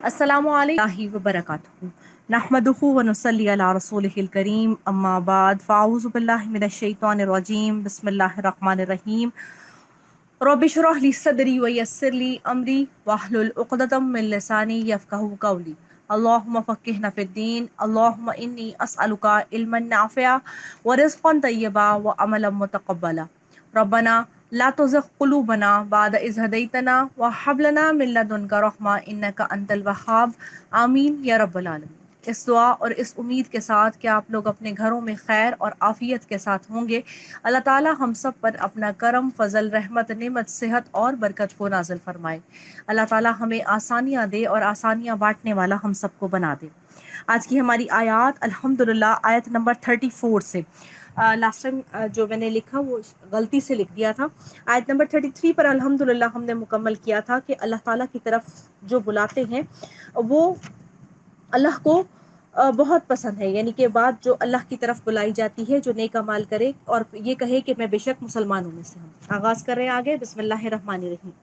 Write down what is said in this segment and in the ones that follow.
السلام علیکم وبرکاتہ نحمدہ ونصلی علی رسولہ الکریم اما بعد فاعوذ باللہ من الشیطان الرجیم بسم اللہ الرحمن الرحیم رب اشرح لی صدری ویسر لی امری واحلل عقدۃ من لسانی یفقہوا قولی اللہم فقہنا فی الدین اللہم انی اسألک علما نافعا ورزقا طیبا وعملا متقبلا ربنا لا تزغ قلوبنا بعد اذ ہدیتنا وہب لنا من لدنک رحمہ انک انت الوہاب آمین یا رب العالمین۔ اس دعا اور اس امید کے ساتھ کہ آپ لوگ اپنے گھروں میں خیر اور عافیت کے ساتھ ہوں گے، اللہ تعالی ہم سب پر اپنا کرم، فضل، رحمت، نعمت، صحت اور برکت کو نازل فرمائے۔ اللہ تعالی ہمیں آسانیاں دے اور آسانیاں بانٹنے والا ہم سب کو بنا دے۔ آج کی ہماری آیات الحمدللہ آیت نمبر 34 سے لاسٹ ٹائم جو میں نے لکھا وہ غلطی سے لکھ دیا تھا۔ آیت نمبر 33 پر الحمدللہ ہم نے مکمل کیا تھا کہ اللہ تعالیٰ کی طرف جو بلاتے ہیں وہ اللہ کو بہت پسند ہے، یعنی کہ بات جو اللہ کی طرف بلائی جاتی ہے، جو نیک اعمال کرے اور یہ کہے کہ میں بے شک مسلمانوں میں سے ہوں۔ آغاز کر رہے ہیں آگے، بسم اللہ الرحمن الرحیم۔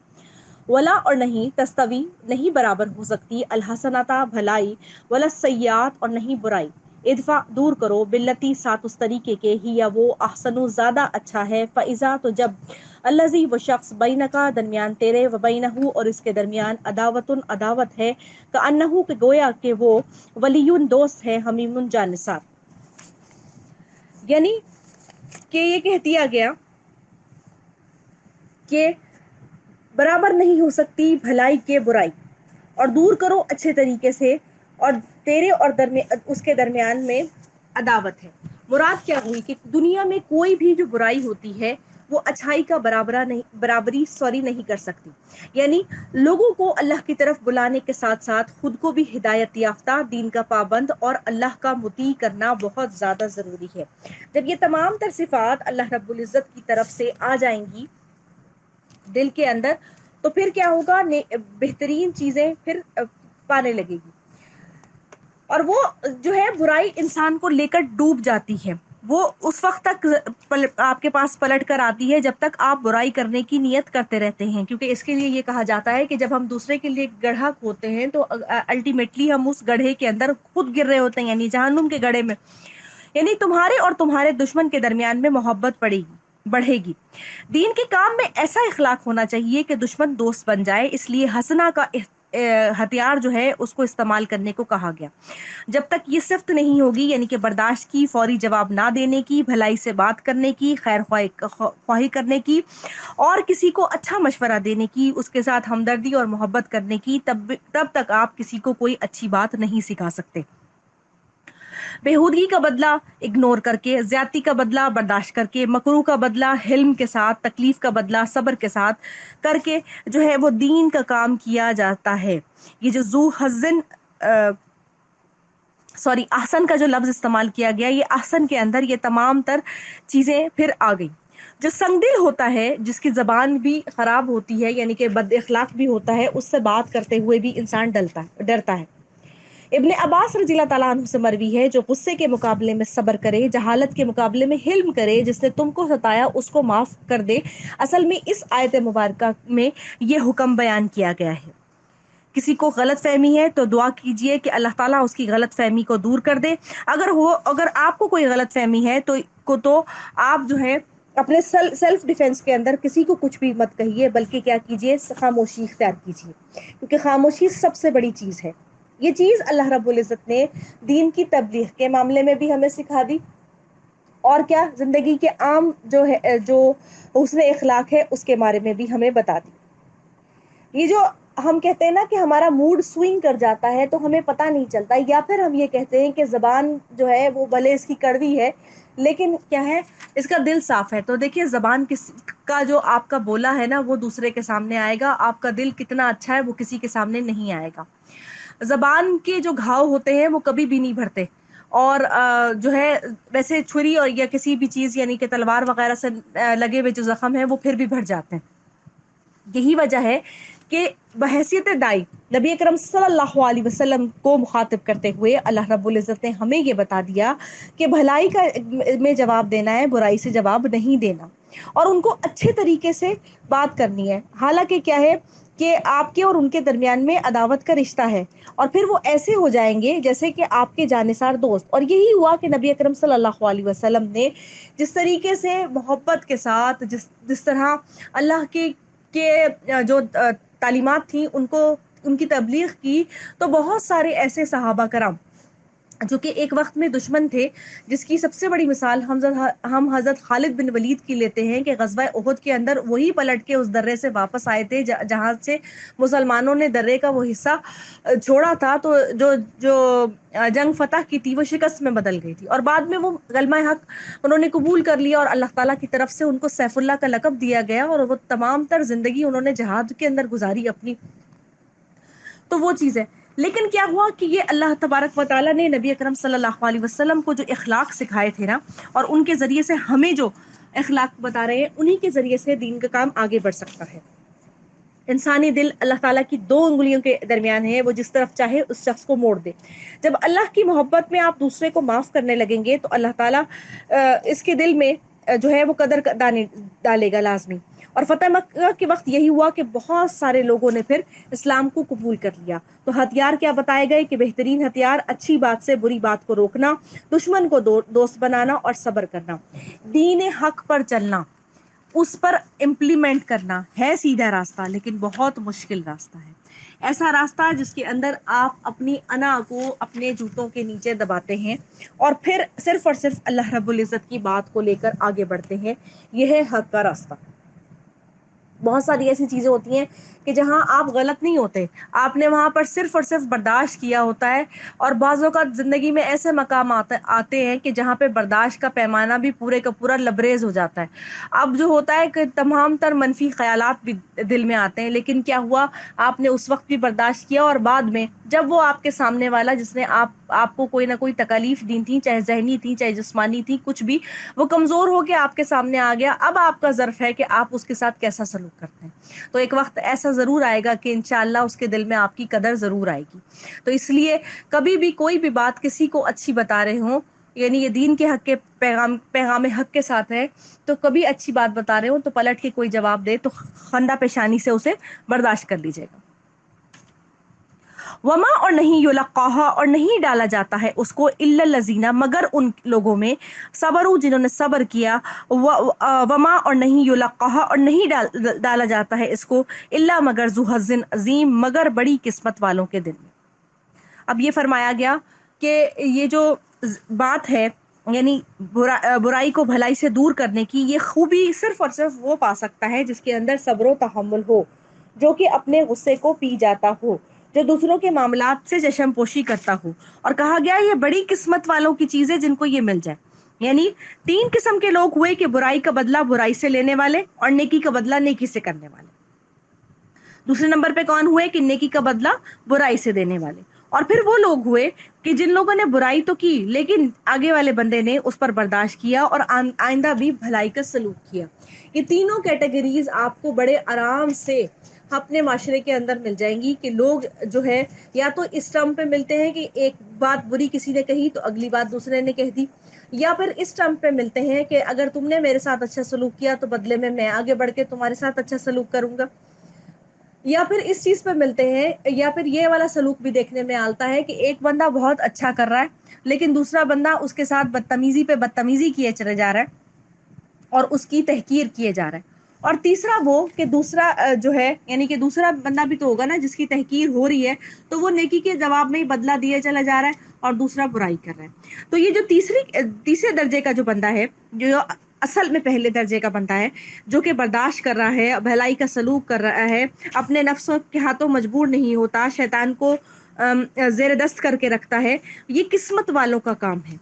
ولا اور نہیں تستوی نہیں برابر ہو سکتی الحسنتا بھلائی ولا السیئات اور نہیں برائی، ادفع دور کرو باللتی سات اس طریقے کے ہی یا وہ احسنو زیادہ اچھا ہے، فاذا تو جب الذی وہ شخص بینکا درمیان تیرے و بینہ اور اس کے درمیان عداوت ہے، کأنہ کہ گویا کہ وہ ولیٌ دوست ہے، حمیم جانسار، یعنی کہ یہ کہہ دیا گیا کہ برابر نہیں ہو سکتی بھلائی کے برائی، اور دور کرو اچھے طریقے سے، اور تیرے اور اس کے درمیان میں عداوت ہے۔ مراد کیا ہوئی کہ دنیا میں کوئی بھی جو برائی ہوتی ہے وہ اچھائی کا برابری نہیں کر سکتی، یعنی لوگوں کو اللہ کی طرف بلانے کے ساتھ ساتھ خود کو بھی ہدایت یافتہ، دین کا پابند اور اللہ کا مطیع کرنا بہت زیادہ ضروری ہے۔ جب یہ تمام تر صفات اللہ رب العزت کی طرف سے آ جائیں گی دل کے اندر، تو پھر کیا ہوگا، بہترین چیزیں پھر پانے لگے گی، اور وہ جو ہے برائی انسان کو لے کر ڈوب جاتی ہے، وہ اس وقت تک آپ کے پاس پلٹ کر آتی ہے جب تک آپ برائی کرنے کی نیت کرتے رہتے ہیں، کیونکہ اس کے لیے یہ کہا جاتا ہے کہ جب ہم دوسرے کے لیے گڑھا کھودتے ہیں تو الٹیمیٹلی ہم اس گڑھے کے اندر خود گر رہے ہوتے ہیں، یعنی جہنم کے گڑھے میں، یعنی تمہارے اور تمہارے دشمن کے درمیان میں محبت بڑھے گی۔ دین کے کام میں ایسا اخلاق ہونا چاہیے کہ دشمن دوست بن جائے، اس لیے حسنہ کا ہتھیار جو ہے اس کو استعمال کرنے کو کہا گیا۔ جب تک یہ صفت نہیں ہوگی، یعنی کہ برداشت کی، فوری جواب نہ دینے کی، بھلائی سے بات کرنے کی، خیر خواہی کرنے کی، اور کسی کو اچھا مشورہ دینے کی، اس کے ساتھ ہمدردی اور محبت کرنے کی، تب تک آپ کسی کو کوئی اچھی بات نہیں سکھا سکتے۔ بےہودگی کا بدلہ اگنور کر کے، زیادتی کا بدلہ برداشت کر کے، مکروہ کا بدلہ حلم کے ساتھ، تکلیف کا بدلہ صبر کے ساتھ کر کے جو ہے وہ دین کا کام کیا جاتا ہے۔ یہ جو احسن کا جو لفظ استعمال کیا گیا، یہ احسن کے اندر یہ تمام تر چیزیں پھر آ گئی۔ جو سنگ دل ہوتا ہے، جس کی زبان بھی خراب ہوتی ہے، یعنی کہ بد اخلاق بھی ہوتا ہے، اس سے بات کرتے ہوئے بھی انسان ڈرتا ہے۔ ابن عباس رضی اللہ تعالیٰ عنہ سے مروی ہے، جو غصے کے مقابلے میں صبر کرے، جہالت کے مقابلے میں حلم کرے، جس نے تم کو ستایا اس کو معاف کر دے۔ اصل میں اس آیت مبارکہ میں یہ حکم بیان کیا گیا ہے۔ کسی کو غلط فہمی ہے تو دعا کیجئے کہ اللہ تعالیٰ اس کی غلط فہمی کو دور کر دے۔ اگر آپ کو کوئی غلط فہمی ہے تو آپ جو ہے اپنے سیلف ڈیفenس کے اندر کسی کو کچھ بھی مت کہیے، بلکہ کیا کیجئے، خاموشی اختیار کیجئے، کیونکہ خاموشی سب سے بڑی چیز ہے۔ یہ چیز اللہ رب العزت نے دین کی تبلیغ کے معاملے میں بھی ہمیں سکھا دی، اور کیا زندگی کے عام جو حسن اخلاق ہے اس کے بارے میں بھی ہمیں بتا دی۔ یہ جو ہم کہتے ہیں نا کہ ہمارا موڈ سوئنگ کر جاتا ہے تو ہمیں پتہ نہیں چلتا، یا پھر ہم یہ کہتے ہیں کہ زبان جو ہے وہ بھلے اس کی کڑوی ہے لیکن کیا ہے، اس کا دل صاف ہے۔ تو دیکھیے زبان کا جو آپ کا بولا ہے نا وہ دوسرے کے سامنے آئے گا، آپ کا دل کتنا اچھا ہے وہ کسی کے سامنے نہیں آئے گا۔ زبان کے جو گھاؤ ہوتے ہیں وہ کبھی بھی نہیں بھرتے، اور جو ہے ویسے چھری اور یا کسی بھی چیز یعنی کہ تلوار وغیرہ سے لگے ہوئے جو زخم ہیں وہ پھر بھی بھر جاتے ہیں۔ یہی وجہ ہے کہ بحیثیت دائی نبی اکرم صلی اللہ علیہ وسلم کو مخاطب کرتے ہوئے اللہ رب العزت نے ہمیں یہ بتا دیا کہ بھلائی میں جواب دینا ہے، برائی سے جواب نہیں دینا، اور ان کو اچھے طریقے سے بات کرنی ہے۔ حالانکہ کیا ہے کہ آپ کے اور ان کے درمیان میں عداوت کا رشتہ ہے، اور پھر وہ ایسے ہو جائیں گے جیسے کہ آپ کے جانثار دوست. اور یہی ہوا کہ نبی اکرم صلی اللہ علیہ وسلم نے جس طریقے سے محبت کے ساتھ، جس طرح اللہ کے جو تعلیمات تھیں ان کی تبلیغ کی، تو بہت سارے ایسے صحابہ کرام جو کہ ایک وقت میں دشمن تھے، جس کی سب سے بڑی مثال ہم حضرت خالد بن ولید کی لیتے ہیں کہ غزوہ احد کے اندر وہی پلٹ کے اس درے سے واپس آئے تھے جہاں سے مسلمانوں نے درے کا وہ حصہ چھوڑا تھا. تو جو جنگ فتح کی تھی وہ شکست میں بدل گئی تھی، اور بعد میں وہ کلمہ حق انہوں نے قبول کر لیا، اور اللہ تعالیٰ کی طرف سے ان کو سیف اللہ کا لقب دیا گیا، اور وہ تمام تر زندگی انہوں نے جہاد کے اندر گزاری اپنی. تو وہ چیز ہے. لیکن کیا ہوا کہ یہ اللہ تبارک و تعالیٰ نے نبی اکرم صلی اللہ علیہ وسلم کو جو اخلاق سکھائے تھے نا، اور ان کے ذریعے سے ہمیں جو اخلاق بتا رہے ہیں، انہی کے ذریعے سے دین کا کام آگے بڑھ سکتا ہے. انسانی دل اللہ تعالیٰ کی 2 انگلیوں کے درمیان ہے، وہ جس طرف چاہے اس شخص کو موڑ دے. جب اللہ کی محبت میں آپ دوسرے کو معاف کرنے لگیں گے تو اللہ تعالیٰ اس کے دل میں جو ہے وہ قدر ڈالے گا لازمی. اور فتح مکہ کے وقت یہی ہوا کہ بہت سارے لوگوں نے پھر اسلام کو قبول کر لیا. تو ہتھیار کیا بتائے گئے کہ بہترین ہتھیار اچھی بات سے بری بات کو روکنا، دشمن کو دوست بنانا اور صبر کرنا. دین حق پر چلنا، اس پر امپلیمنٹ کرنا ہے سیدھا راستہ، لیکن بہت مشکل راستہ ہے. ایسا راستہ جس کے اندر آپ اپنی انا کو اپنے جوتوں کے نیچے دباتے ہیں، اور پھر صرف اور صرف اللہ رب العزت کی بات کو لے کر آگے بڑھتے ہیں. یہ ہے حق کا راستہ. بہت ساری ایسی چیزیں ہوتی ہیں کہ جہاں آپ غلط نہیں ہوتے، آپ نے وہاں پر صرف اور صرف برداشت کیا ہوتا ہے. اور بعض اوقات زندگی میں ایسے مقام آتے ہیں کہ جہاں پہ برداشت کا پیمانہ بھی پورے کا پورا لبریز ہو جاتا ہے. اب جو ہوتا ہے کہ تمام تر منفی خیالات بھی دل میں آتے ہیں، لیکن کیا ہوا، آپ نے اس وقت بھی برداشت کیا، اور بعد میں جب وہ آپ کے سامنے والا جس نے آپ کو کوئی نہ کوئی تکالیف دی تھی، چاہے ذہنی تھی چاہے جسمانی تھی، کچھ بھی، وہ کمزور ہو کے آپ کے سامنے آ گیا، اب آپ کا ظرف ہے کہ آپ اس کے ساتھ کیسا سلوک کرتے ہیں. تو ایک وقت ایسا ضرور آئے گا کہ انشاءاللہ اس کے دل میں آپ کی قدر ضرور آئے گی. تو اس لیے کبھی بھی کوئی بھی بات کسی کو اچھی بتا رہے ہوں، یعنی یہ دین کے حق کے پیغام حق کے ساتھ ہے، تو کبھی اچھی بات بتا رہے ہوں تو پلٹ کے کوئی جواب دے تو خندہ پیشانی سے اسے برداشت کر لیجیے گا. وما، اور نہیں، یلقاہا، اور نہیں ڈالا جاتا ہے اس کو، الا الذین، مگر ان لوگوں میں، صبروا، جنہوں نے صبر کیا. وما، اور نہیں، یلقاہا، اور نہیں ڈالا جاتا ہے اس کو، الا مگر ذو حظ عظیم، مگر بڑی قسمت والوں کے دل میں. اب یہ فرمایا گیا کہ یہ جو بات ہے، یعنی برائی کو بھلائی سے دور کرنے کی، یہ خوبی صرف اور صرف وہ پا سکتا ہے جس کے اندر صبر و تحمل ہو، جو کہ اپنے غصے کو پی جاتا ہو، جو دوسروں کے معاملات سے چشم پوشی کرتا ہو. اور کہا گیا یہ بڑی قسمت والوں کی چیز ہے جن کو یہ مل جائے. یعنی 3 قسم کے لوگ ہوئے کہ برائی کا بدلہ برائی سے لینے والے، اور نیکی کا بدلہ نیکی سے کرنے والے. دوسرے نمبر پہ کون ہوئے کہ نیکی کا بدلہ برائی سے دینے والے. اور پھر وہ لوگ ہوئے کہ جن لوگوں نے برائی تو کی، لیکن آگے والے بندے نے اس پر برداشت کیا اور آئندہ بھی بھلائی کا سلوک کیا. یہ تینوں کیٹیگریز آپ کو بڑے آرام سے اپنے معاشرے کے اندر مل جائیں گی. کہ لوگ جو ہے یا تو اس ٹرم پہ ملتے ہیں کہ ایک بات بری کسی نے کہی تو اگلی بات دوسرے نے کہہ دی، یا پھر اس ٹرم پہ ملتے ہیں کہ اگر تم نے میرے ساتھ اچھا سلوک کیا تو بدلے میں آگے بڑھ کے تمہارے ساتھ اچھا سلوک کروں گا. یا پھر اس چیز پہ ملتے ہیں، یا پھر یہ والا سلوک بھی دیکھنے میں آتا ہے کہ ایک بندہ بہت اچھا کر رہا ہے لیکن دوسرا بندہ اس کے ساتھ بدتمیزی پہ بدتمیزی کیے چلے جا رہا ہے اور اس کی تحقیر کیے جا رہا ہے. اور تیسرا وہ کہ دوسرا جو ہے، یعنی کہ دوسرا بندہ بھی تو ہوگا نا جس کی تحقیر ہو رہی ہے، تو وہ نیکی کے جواب میں ہی بدلہ دیے چلا جا رہا ہے اور دوسرا برائی کر رہا ہے. تو یہ جو تیسرے درجے کا جو بندہ ہے، جو اصل میں پہلے درجے کا بندہ ہے، جو کہ برداشت کر رہا ہے، بھلائی کا سلوک کر رہا ہے، اپنے نفسوں کے ہاتھوں مجبور نہیں ہوتا، شیطان کو زیر دست کر کے رکھتا ہے، یہ قسمت والوں کا کام ہے.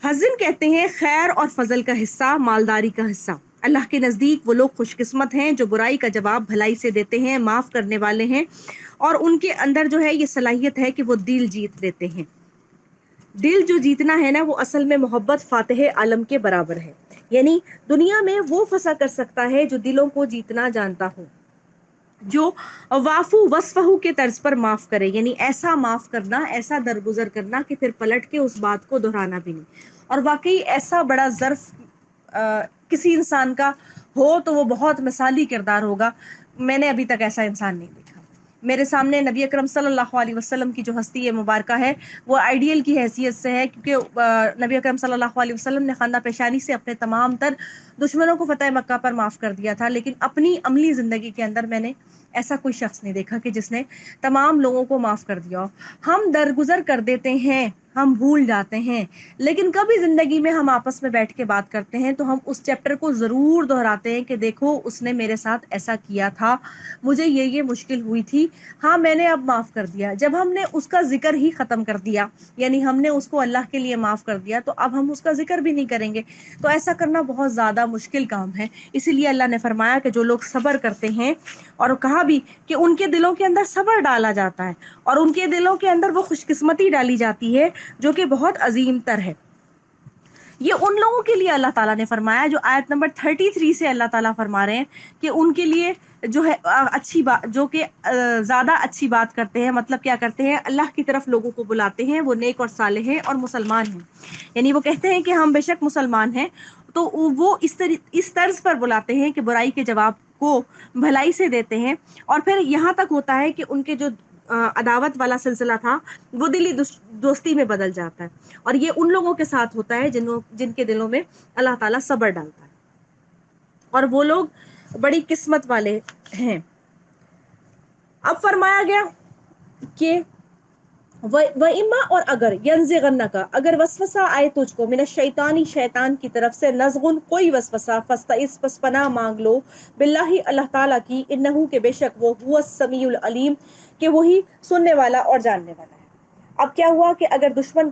حزن کہتے ہیں خیر اور فضل کا حصہ، مالداری کا حصہ. اللہ کے نزدیک وہ لوگ خوش قسمت ہیں جو برائی کا جواب بھلائی سے دیتے ہیں، معاف کرنے والے ہیں، اور ان کے اندر جو ہے یہ صلاحیت ہے کہ وہ دل جیت لیتے ہیں. دل جو جیتنا ہے نا، وہ اصل میں محبت فاتح عالم کے برابر ہے. یعنی دنیا میں وہ فسا کر سکتا ہے جو دلوں کو جیتنا جانتا ہو، جو وافو وصفہو کے طرز پر معاف کرے. یعنی ایسا معاف کرنا، ایسا درگزر کرنا کہ پھر پلٹ کے اس بات کو دہرانا بھی نہیں. اور واقعی ایسا بڑا ظرف کسی انسان کا ہو تو وہ بہت مثالی کردار ہوگا. میں نے ابھی تک ایسا انسان نہیں دیکھا. میرے سامنے نبی اکرم صلی اللہ علیہ وسلم کی جو ہستی مبارکہ ہے وہ آئیڈیل کی حیثیت سے ہے، کیونکہ نبی اکرم صلی اللہ علیہ وسلم نے خندہ پیشانی سے اپنے تمام تر دشمنوں کو فتح مکہ پر معاف کر دیا تھا. لیکن اپنی عملی زندگی کے اندر میں نے ایسا کوئی شخص نہیں دیکھا کہ جس نے تمام لوگوں کو معاف کر دیا ہو. ہم درگزر کر دیتے ہیں، ہم بھول جاتے ہیں، لیکن کبھی زندگی میں ہم آپس میں بیٹھ کے بات کرتے ہیں تو ہم اس چیپٹر کو ضرور دہراتے ہیں کہ دیکھو اس نے میرے ساتھ ایسا کیا تھا، مجھے یہ مشکل ہوئی تھی، ہاں میں نے اب معاف کر دیا. جب ہم نے اس کا ذکر ہی ختم کر دیا، یعنی ہم نے اس کو اللہ کے لیے معاف کر دیا، تو اب ہم اس کا ذکر بھی نہیں کریں گے. تو ایسا کرنا بہت زیادہ مشکل کام ہے. اسی لیے اللہ نے فرمایا کہ جو لوگ صبر کرتے ہیں، اور کہا بھی کہ ان کے دلوں کے اندر صبر ڈالا جاتا ہے اور ان کے دلوں کے اندر وہ خوش قسمتی ڈالی جاتی ہے جو کہ بہت عظیم تر ہے. یہ ان لوگوں کے لیے اللہ تعالیٰ نے فرمایا جو آیت نمبر 33 سے اللہ تعالیٰ فرما رہے ہیں کہ ان کے لیے جو ہے اچھی بات، جو کہ زیادہ اچھی بات کرتے ہیں، مطلب کیا کرتے ہیں، اللہ کی طرف لوگوں کو بلاتے ہیں، وہ نیک اور صالح ہیں اور مسلمان ہیں. یعنی وہ کہتے ہیں کہ ہم بے شک مسلمان ہیں، تو وہ اس طرز پر بلاتے ہیں کہ برائی کے جواب کو بھلائی سے دیتے ہیں. اور پھر یہاں تک ہوتا ہے کہ ان کے جو عداوت والا سلسلہ تھا وہ دلی دوستی میں بدل جاتا ہے. اور یہ ان لوگوں کے ساتھ ہوتا ہے جن کے دلوں میں اللہ تعالیٰ صبر ڈالتا ہے، اور وہ لوگ بڑی قسمت والے ہیں. اب فرمایا گیا کہ وَإِمَّا، اور اگر يَنزِغَنَّكَ، اگر وسوسہ آئے تجھ کو، من الشیطانی، شیطان کی طرف سے، نزغن، کوئی وسوسہ، فاستعذ، پس پناہ مانگ لو، باللہ، اللہ تعالیٰ کی، انہو، کہ بے شک وہ، هو السمیع العلیم، کہ وہی سننے والا اور جاننے والا ہے. اب کیا ہوا کہ اگر دشمن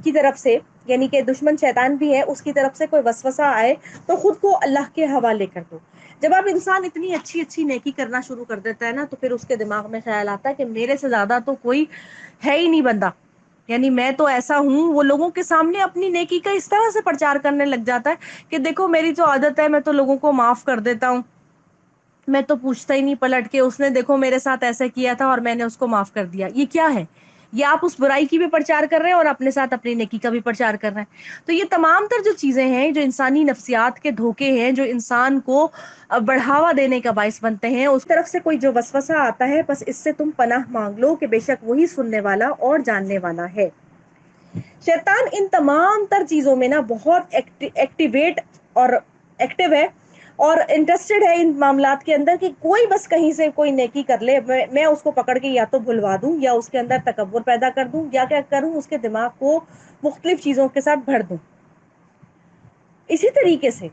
کی طرف سے، یعنی کہ دشمن شیطان بھی ہے، اس کی طرف سے کوئی وسوسہ آئے تو خود کو اللہ کے حوالے کر دو. جب اب انسان اتنی اچھی اچھی نیکی کرنا شروع کر دیتا ہے نا، تو پھر اس کے دماغ میں خیال آتا ہے کہ میرے سے زیادہ تو کوئی ہے ہی نہیں بندہ، یعنی میں تو ایسا ہوں. وہ لوگوں کے سامنے اپنی نیکی کا اس طرح سے پرچار کرنے لگ جاتا ہے کہ دیکھو میری جو عادت ہے، میں تو لوگوں کو معاف کر دیتا ہوں، میں تو پوچھتا ہی نہیں پلٹ کے، اس نے دیکھو میرے ساتھ ایسا کیا تھا اور میں نے اس کو معاف کر دیا. یہ کیا ہے؟ یہ آپ اس برائی کی بھی پرچار کر رہے ہیں اور اپنے ساتھ اپنی نیکی کا بھی پرچار کر رہے ہیں. تو یہ تمام تر جو چیزیں ہیں، جو انسانی نفسیات کے دھوکے ہیں، جو انسان کو بڑھاوا دینے کا باعث بنتے ہیں، اس طرف سے کوئی جو وسوسہ آتا ہے، بس اس سے تم پناہ مانگ لو کہ بے شک وہی سننے والا اور جاننے والا ہے. شیطان ان تمام تر چیزوں میں نا بہت ایکٹیویٹ اور ایکٹیو ہے اور انٹرسٹڈ ہے ان معاملات کے اندر، کہ کوئی بس کہیں سے کوئی نیکی کر لے، میں اس کو پکڑ کے یا تو بھلوا دوں، یا اس کے اندر تکبر پیدا کر دوں، یا کیا کروں، اس کے دماغ کو مختلف چیزوں کے ساتھ بھر دوں. اسی طریقے سے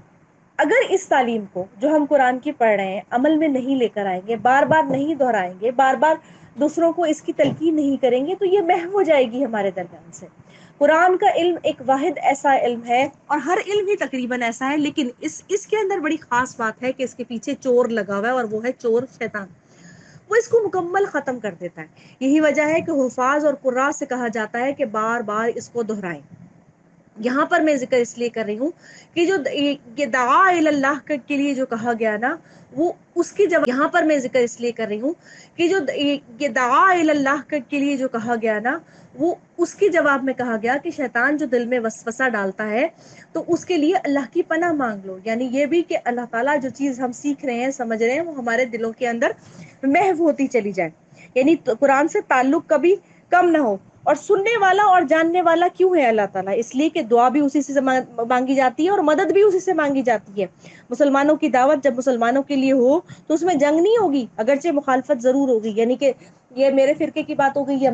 اگر اس تعلیم کو جو ہم قرآن کی پڑھ رہے ہیں عمل میں نہیں لے کر آئیں گے، بار بار نہیں دہرائیں گے، بار بار دوسروں کو اس کی تلقین نہیں کریں گے، تو یہ محو ہو جائے گی ہمارے درمیان سے. قرآن کا علم ایک واحد ایسا علم ہے، اور ہر علم ہی تقریباً ایسا ہے، لیکن اس کے اندر بڑی خاص بات ہے کہ اس کے پیچھے چور لگا ہوا ہے، اور وہ ہے چور شیطان. وہ اس کو مکمل ختم کر دیتا ہے. یہی وجہ ہے کہ حفاظ اور قراء سے کہا جاتا ہے کہ بار بار اس کو دہرائیں. یہاں پر میں ذکر اس لیے کر رہی ہوں کہ جو یہ دعا الی اللہ کے لیے جو کہا گیا نا، وہ اس کی جواب، یہاں پر میں ذکر اس لیے کر رہی ہوں کہ جو یہ دعا الی اللہ کے لیے جو کہا گیا نا، وہ اس کی جواب میں کہا گیا کہ شیطان جو دل میں وسوسہ ڈالتا ہے تو اس کے لیے اللہ کی پناہ مانگ لو. یعنی یہ بھی کہ اللہ تعالیٰ جو چیز ہم سیکھ رہے ہیں، سمجھ رہے ہیں، وہ ہمارے دلوں کے اندر محو ہوتی چلی جائے. یعنی قرآن سے تعلق کبھی کم نہ ہو. اور سننے والا اور جاننے والا کیوں ہے اللہ تعالیٰ؟ اس لیے کہ دعا بھی اسی سے مانگی جاتی ہے اور مدد بھی اسی سے مانگی جاتی ہے. مسلمانوں کی دعوت جب مسلمانوں کے لیے ہو تو اس میں جنگ نہیں ہوگی، اگرچہ مخالفت ضرور ہوگی. یعنی کہ یہ میرے فرقے کی بات ہو گئی، یا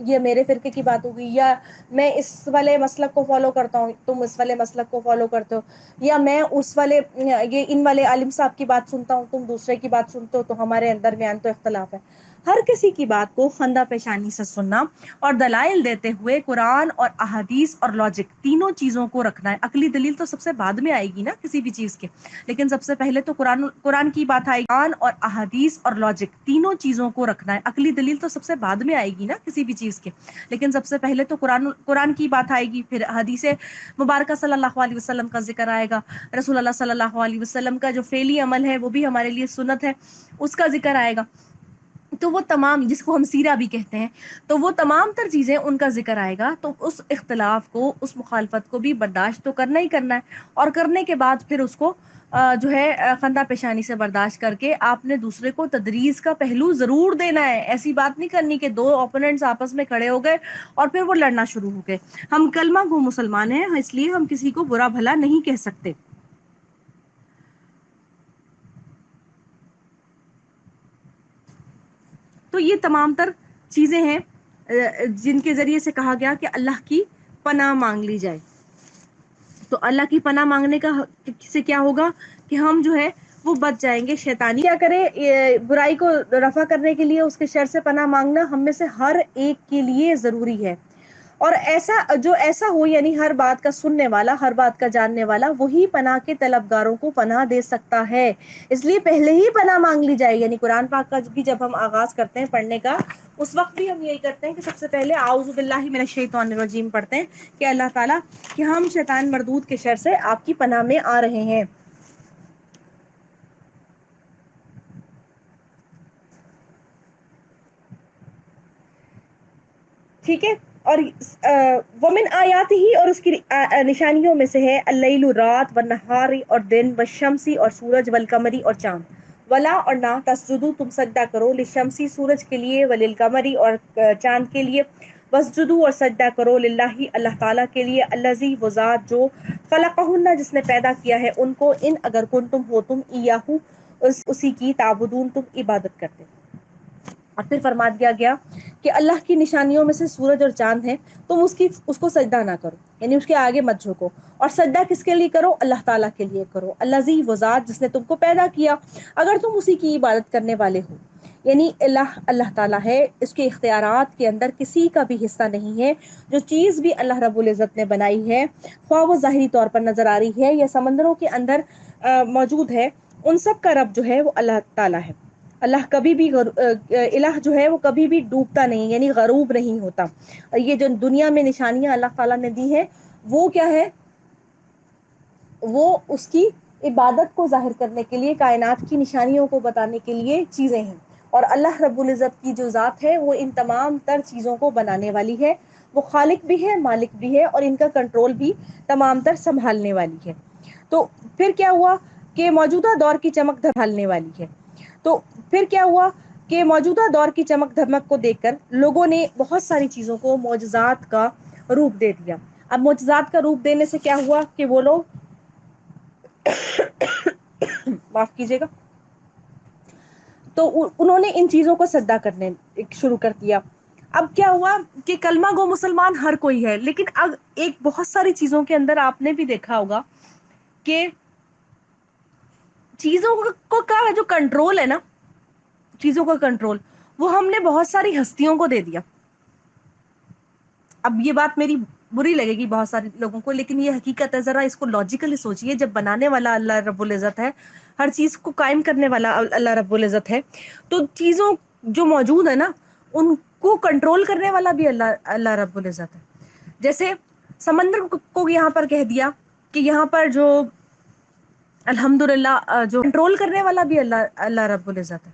یہ میرے فرقے کی بات ہو گئی، یا میں اس والے مسلک کو فالو کرتا ہوں، تم اس والے مسلک کو فالو کرتے ہو، یا میں اس والے ان والے عالم صاحب کی بات سنتا ہوں، تم دوسرے کی بات سنتے ہو، تو ہمارے درمیان تو اختلاف ہے. ہر کسی کی بات کو خندہ پیشانی سے سننا اور دلائل دیتے ہوئے قرآن اور احادیث اور لاجک تینوں چیزوں کو رکھنا ہے. عقلی دلیل تو سب سے بعد میں آئے گی نا کسی بھی چیز کے، لیکن سب سے پہلے تو قرآن کی بات آئے گی. قرآن اور احادیث اور لاجک تینوں چیزوں کو رکھنا ہے. عقلی دلیل تو سب سے بعد میں آئے گی نا کسی بھی چیز کے، لیکن سب سے پہلے تو قرآن کی بات آئے گی، پھر حدیث مبارکہ صلی اللہ علیہ وسلم کا ذکر آئے گا، رسول اللہ صلی اللہ علیہ وسلم کا جو فعلی عمل ہے وہ بھی ہمارے لیے سنت ہے، اس کا ذکر آئے گا. تو وہ تمام، جس کو ہم سیرہ بھی کہتے ہیں، تو وہ تمام تر چیزیں ان کا ذکر آئے گا. تو اس اختلاف کو، اس مخالفت کو بھی برداشت تو کرنا ہی کرنا ہے، اور کرنے کے بعد پھر اس کو جو ہے خندہ پیشانی سے برداشت کر کے آپ نے دوسرے کو تدریس کا پہلو ضرور دینا ہے. ایسی بات نہیں کرنی کہ دو اوپوننٹس آپس میں کھڑے ہو گئے اور پھر وہ لڑنا شروع ہو گئے. ہم کلمہ گو مسلمان ہیں، اس لیے ہم کسی کو برا بھلا نہیں کہہ سکتے. تو یہ تمام تر چیزیں ہیں جن کے ذریعے سے کہا گیا کہ اللہ کی پناہ مانگ لی جائے. تو اللہ کی پناہ مانگنے کا سے کیا ہوگا کہ ہم جو ہے وہ بچ جائیں گے شیطانی. کیا کرے برائی کو رفع کرنے کے لیے اس کے شر سے پناہ مانگنا ہم میں سے ہر ایک کے لیے ضروری ہے. اور ایسا ہو یعنی ہر بات کا سننے والا، ہر بات کا جاننے والا، وہی پناہ کے طلبگاروں کو پناہ دے سکتا ہے. اس لیے پہلے ہی پناہ مانگ لی جائے. یعنی قرآن پاک کا بھی جب ہم آغاز کرتے ہیں پڑھنے کا، اس وقت بھی ہم یہی کرتے ہیں کہ سب سے پہلے اعوذ باللہ من الشیطان الرجیم پڑھتے ہیں کہ اللہ تعالیٰ کہ ہم شیطان مردود کے شر سے آپ کی پناہ میں آ رہے ہیں. ٹھیک ہے. اور ومن آیات ہی، اور اس کی نشانیوں میں سے ہے اللیل، رات، والنہار، اور دن، والشمسی، اور سورج، والقمری، اور چاند. ولا، اور نہ، تسجدو، تم سجدہ کرو، للشمسی، سورج کے لیے، وللقمری، اور چاند کے لیے، وسجدو، اور سجدہ کرو، للہ، اللہ تعالیٰ کے لیے، الذی، وہ ذات جو، خلقہن، جس نے پیدا کیا ہے ان کو، ان اگر کنتم ہو تم، ایاہو، اسی کی، تعبدون، تم عبادت کرتے. اور پھر فرما دیا گیا کہ اللہ کی نشانیوں میں سے سورج اور چاند ہے، تم اس کو سجدہ نہ کرو، یعنی اس کے آگے مت جھکو. اور سجدہ کس کے لیے کرو؟ اللہ تعالیٰ کے لیے کرو. الذی، وہ ذات جس نے تم کو پیدا کیا، اگر تم اسی کی عبادت کرنے والے ہو. یعنی اللہ تعالیٰ ہے، اس کے اختیارات کے اندر کسی کا بھی حصہ نہیں ہے. جو چیز بھی اللہ رب العزت نے بنائی ہے، خواہ وہ ظاہری طور پر نظر آ رہی ہے یا سمندروں کے اندر موجود ہے، ان سب کا رب جو ہے وہ اللہ تعالیٰ ہے. اللہ کبھی بھی الہ جو ہے وہ کبھی بھی ڈوبتا نہیں، یعنی غروب نہیں ہوتا. یہ جو دنیا میں نشانیاں اللہ تعالیٰ نے دی ہیں وہ کیا ہے؟ وہ اس کی عبادت کو ظاہر کرنے کے لیے، کائنات کی نشانیوں کو بتانے کے لیے چیزیں ہیں. اور اللہ رب العزت کی جو ذات ہے وہ ان تمام تر چیزوں کو بنانے والی ہے. وہ خالق بھی ہے، مالک بھی ہے، اور ان کا کنٹرول بھی تمام تر سنبھالنے والی ہے. تو پھر کیا ہوا کہ موجودہ دور کی چمک دھمالنے والی ہے. تو پھر کیا ہوا کہ موجودہ دور کی چمک دھمک کو دیکھ کر لوگوں نے بہت ساری چیزوں کو معجزات کا روپ دے دیا. اب معجزات کا روپ دینے سے کیا ہوا کہ وہ لوگ معاف کیجیے گا، تو انہوں نے ان چیزوں کو سجدہ کرنے شروع کر دیا. اب کیا ہوا کہ کلمہ گو مسلمان ہر کوئی ہے، لیکن اب ایک بہت ساری چیزوں کے اندر آپ نے بھی دیکھا ہوگا کہ چیزوں کا جو کنٹرول ہے نا، چیزوں کا کنٹرول وہ ہم نے بہت ساری ہستیوں کو دے دیا. اب یہ بات میری بری لگے گی بہت سارے لوگوں کو، لیکن یہ حقیقت ہے. ذرا اس کو لاجیکلی سوچئے. جب بنانے والا اللہ رب العزت ہے، ہر چیز کو قائم کرنے والا اللہ رب العزت ہے، تو چیزوں جو موجود ہے نا ان کو کنٹرول کرنے والا بھی اللہ رب العزت ہے. جیسے سمندر کو یہاں پر کہہ دیا کہ یہاں پر جو الحمدللہ جو کنٹرول کرنے والا بھی اللہ رب العزت ہے.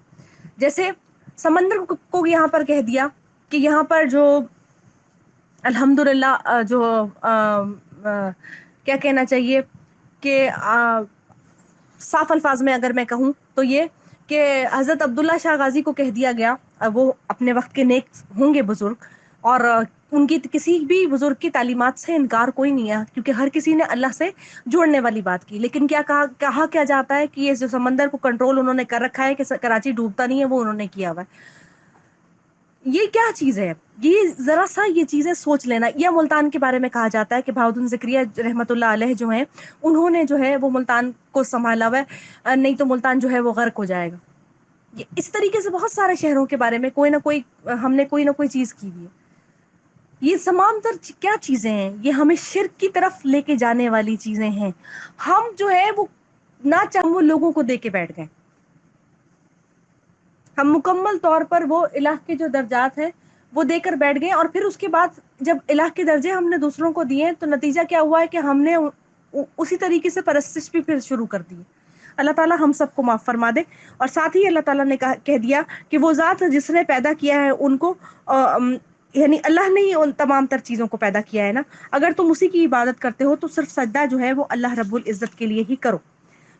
جیسے سمندر کو یہاں پر کہہ دیا کہ یہاں پر جو الحمدللہ جو کیا کہنا چاہیے کہ صاف الفاظ میں اگر میں کہوں تو یہ کہ حضرت عبداللہ شاہ غازی کو کہہ دیا گیا، وہ اپنے وقت کے نیک ہوں گے بزرگ، اور ان کی کسی بھی بزرگ کی تعلیمات سے انکار کوئی نہیں ہے، کیونکہ ہر کسی نے اللہ سے جوڑنے والی بات کی. لیکن کیا کہا کیا جاتا ہے کہ یہ جو سمندر کو کنٹرول انہوں نے کر رکھا ہے کہ کراچی ڈوبتا نہیں ہے، وہ انہوں نے کیا ہوا ہے. یہ کیا چیز ہے؟ یہ ذرا سا یہ چیزیں سوچ لینا. یا ملتان کے بارے میں کہا جاتا ہے کہ بہاؤالدین ذکریہ رحمۃ اللہ علیہ جو ہیں، انہوں نے جو ہے وہ ملتان کو سنبھالا ہوا ہے، نہیں تو ملتان جو ہے وہ غرق ہو جائے گا. اس طریقے سے بہت سارے شہروں کے بارے میں کوئی نہ کوئی ہم نے کوئی نہ کوئی چیز کی ہوئی ہے. یہ تمام تر کیا چیزیں ہیں؟ یہ ہمیں شرک کی طرف لے کے جانے والی چیزیں ہیں. ہم جو ہے وہ نہ چاہے وہ لوگوں کو دے کے بیٹھ گئے. ہم مکمل طور پر وہ الہ کے جو درجات ہیں وہ دے کر بیٹھ گئے، اور پھر اس کے بعد جب الہ کے درجے ہم نے دوسروں کو دیے تو نتیجہ کیا ہوا ہے کہ ہم نے اسی طریقے سے پرستش بھی پھر شروع کر دی. اللہ تعالیٰ ہم سب کو معاف فرما دے. اور ساتھ ہی اللہ تعالیٰ نے کہہ دیا کہ وہ ذات جس نے پیدا کیا ہے ان کو، یعنی اللہ نے ہی ان تمام تر چیزوں کو پیدا کیا ہے نا. اگر تم اسی کی عبادت کرتے ہو تو صرف سجدہ جو ہے وہ اللہ رب العزت کے لیے ہی کرو.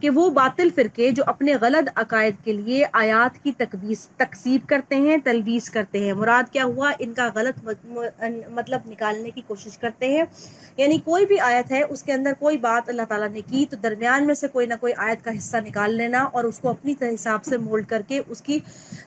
کہ وہ باطل فرقے جو اپنے غلط عقائد کے لیے آیات کی تکذیب کرتے ہیں، تلبیس کرتے ہیں۔ مراد کیا ہوا؟ ان کا غلط مطلب نکالنے کی کوشش کرتے ہیں، یعنی کوئی بھی آیت ہے اس کے اندر کوئی بات اللہ تعالیٰ نے کی تو درمیان میں سے کوئی نہ کوئی آیت کا حصہ نکال لینا اور اس کو اپنی حساب سے مولڈ کر کے اس کی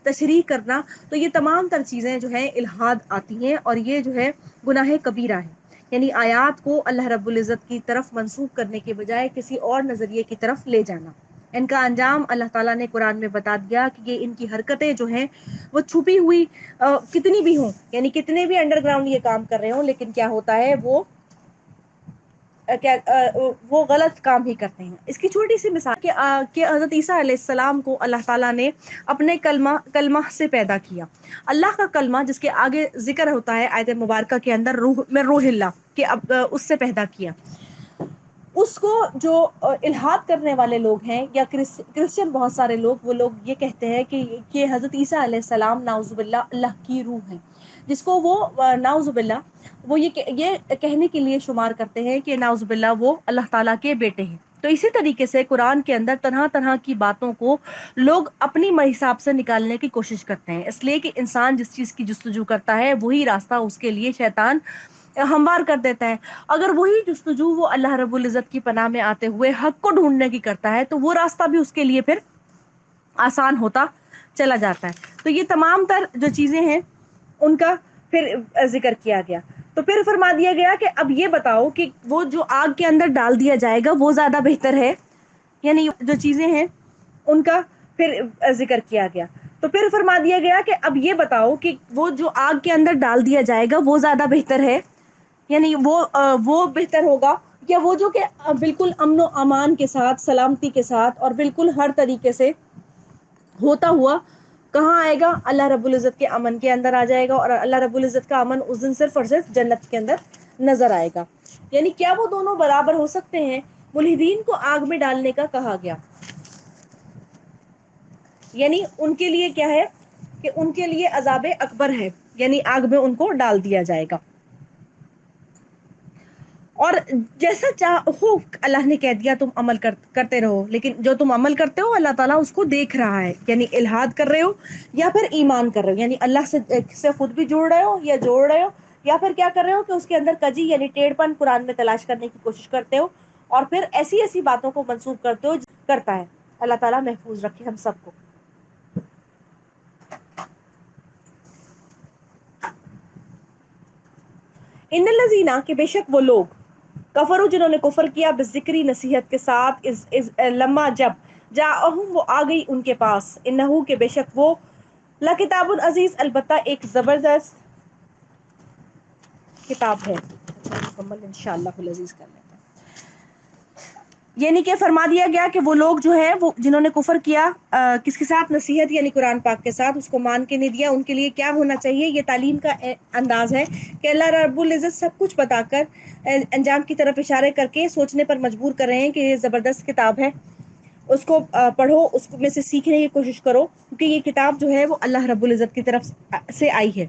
تشریح کرنا، تو یہ تمام تر چیزیں جو ہیں الہاد آتی ہیں اور یہ جو ہے گناہ کبیرہ ہے۔ یعنی آیات کو اللہ رب العزت کی طرف منسوخ کرنے کے بجائے کسی اور نظریے کی طرف لے جانا۔ ان کا انجام اللہ تعالیٰ نے قرآن میں بتا دیا کہ یہ ان کی حرکتیں جو ہیں وہ چھپی ہوئی کتنی بھی ہوں، یعنی کتنے بھی انڈر گراؤنڈ یہ کام کر رہے ہوں، لیکن کیا ہوتا ہے وہ غلط کام ہی کرتے ہیں۔ اس کی چھوٹی سی مثال کہ حضرت عیسیٰ علیہ السلام کو اللہ تعالیٰ نے اپنے کلمہ سے پیدا کیا۔ اللہ کا کلمہ جس کے آگے ذکر ہوتا ہے آیت مبارکہ کے اندر، روح میں روح اللہ، کہ اب اس سے پیدا کیا۔ اس کو جو الہاد کرنے والے لوگ ہیں یا کرسچن بہت سارے لوگ، وہ لوگ یہ کہتے ہیں کہ حضرت عیسیٰ علیہ السلام نعوذ باللہ اللہ کی روح ہے، جس کو وہ نعوذ باللہ وہ یہ کہنے کے لیے شمار کرتے ہیں کہ نعوذ باللہ وہ اللہ تعالیٰ کے بیٹے ہیں۔ تو اسی طریقے سے قرآن کے اندر طرح طرح کی باتوں کو لوگ اپنی حساب سے نکالنے کی کوشش کرتے ہیں، اس لیے کہ انسان جس چیز کی جستجو کرتا ہے وہی راستہ اس کے لیے شیطان ہموار کر دیتا ہے۔ اگر وہی جستجو وہ اللہ رب العزت کی پناہ میں آتے ہوئے حق کو ڈھونڈنے کی کرتا ہے تو وہ راستہ بھی اس کے لیے پھر آسان ہوتا چلا جاتا ہے۔ تو یہ تمام تر جو چیزیں ہیں ان کا پھر ذکر کیا گیا۔ تو پھر فرما دیا گیا کہ اب یہ بتاؤ کہ وہ جو آگ کے اندر ڈال دیا جائے گا وہ زیادہ بہتر ہے، یعنی جو چیزیں ہیں ان کا پھر ذکر کیا گیا۔ تو پھر فرما دیا گیا کہ اب یہ بتاؤ کہ وہ جو آگ کے اندر ڈال دیا جائے گا وہ زیادہ بہتر ہے، یعنی وہ بہتر ہوگا، یا وہ جو کہ بالکل امن و امان کے ساتھ، سلامتی کے ساتھ اور بالکل ہر طریقے سے ہوتا ہوا کہاں آئے گا؟ اللہ رب العزت کے امن کے اندر آ جائے گا، اور اللہ رب العزت کا امن اس دن صرف اور صرف جنت کے اندر نظر آئے گا۔ یعنی کیا وہ دونوں برابر ہو سکتے ہیں؟ ملحدین کو آگ میں ڈالنے کا کہا گیا، یعنی ان کے لیے کیا ہے کہ ان کے لیے عذاب اکبر ہے، یعنی آگ میں ان کو ڈال دیا جائے گا۔ اور جیسا چاہو اللہ نے کہہ دیا تم عمل کرتے رہو، لیکن جو تم عمل کرتے ہو اللہ تعالیٰ اس کو دیکھ رہا ہے، یعنی الہاد کر رہے ہو یا پھر ایمان کر رہے ہو، یعنی اللہ سے خود بھی جوڑ رہے ہو یا جوڑ رہے ہو، یا پھر کیا کر رہے ہو کہ اس کے اندر کجی یعنی ٹیڑھ پن قرآن میں تلاش کرنے کی کوشش کرتے ہو، اور پھر ایسی ایسی باتوں کو منسوخ کرتے ہو کرتا ہے۔ اللہ تعالیٰ محفوظ رکھے ہم سب کو۔ ان الذین، کہ بے شک وہ لوگ، کفروا جنہوں نے کفر کیا، بذکری نصیحت کے ساتھ، لما جب جاءہم وہ آ گئی ان کے پاس، انہو کہ بے شک وہ، لکتاب عزیز البتہ ایک زبردست کتاب ہے۔ مکمل انشاءاللہ العزیز کر لیتے ہیں۔ یعنی کہ فرما دیا گیا کہ وہ لوگ جو ہیں وہ جنہوں نے کفر کیا کس کے ساتھ؟ نصیحت یعنی قرآن پاک کے ساتھ، اس کو مان کے نہیں دیا، ان کے لیے کیا ہونا چاہیے؟ یہ تعلیم کا انداز ہے کہ اللہ رب العزت سب کچھ بتا کر انجام کی طرف اشارے کر کے سوچنے پر مجبور کر رہے ہیں کہ یہ زبردست کتاب ہے، اس کو پڑھو، اس میں سے سیکھنے کی کوشش کرو، کیونکہ یہ کتاب جو ہے وہ اللہ رب العزت کی طرف سے آئی ہے۔